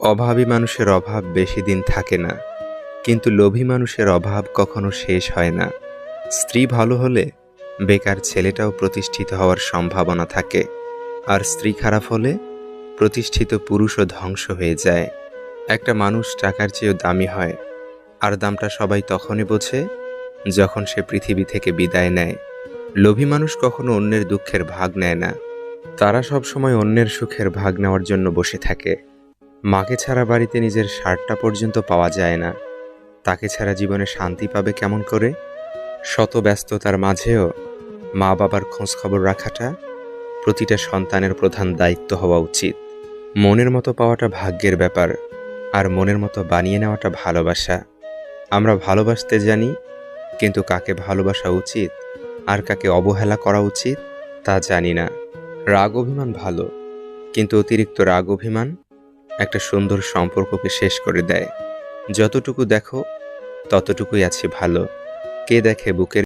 অভাবী মানুষের অভাব বেশি দিন থাকে না, কিন্তু লোভী মানুষের অভাব কখনো শেষ হয় না। স্ত্রী ভালো হলে বেকার ছেলেটাও প্রতিষ্ঠিত হওয়ার সম্ভাবনা থাকে, আর স্ত্রী খারাপ হলে প্রতিষ্ঠিত পুরুষও ধ্বংস হয়ে যায়। একটা মানুষ টাকার চেয়েও দামি হয়, আর দামটা সবাই তখনই বোঝে যখন সে পৃথিবী থেকে বিদায় নেয়। লোভী মানুষ কখনো অন্যের দুঃখের ভাগ নেয় না, তারা সবসময় অন্যের সুখের ভাগ নেওয়ার জন্য বসে থাকে। মাকে ছাড়া বাড়িতে নিজের শার্টটা পর্যন্ত পাওয়া যায় না, তাকে ছাড়া জীবনে শান্তি পাবে কেমন করে? শত ব্যস্ততার মাঝেও মা বাবার খোঁজ খবর রাখাটা প্রতিটা সন্তানের প্রধান দায়িত্ব হওয়া উচিত। মনের মতো পাওয়াটা ভাগ্যের ব্যাপার, আর মনের মতো বানিয়ে নেওয়াটা ভালোবাসা। আমরা ভালোবাসতে জানি, কিন্তু কাকে ভালোবাসা উচিত আর কাকে অবহেলা করা উচিত তা জানি না। রাগ অভিমান ভালো, কিন্তু অতিরিক্ত রাগ অভিমান একটা সুন্দর সম্পর্ককে শেষ করে দেয়। যতটুকু দেখো ততটুকুই আছে ভালো। কে দেখে বুকের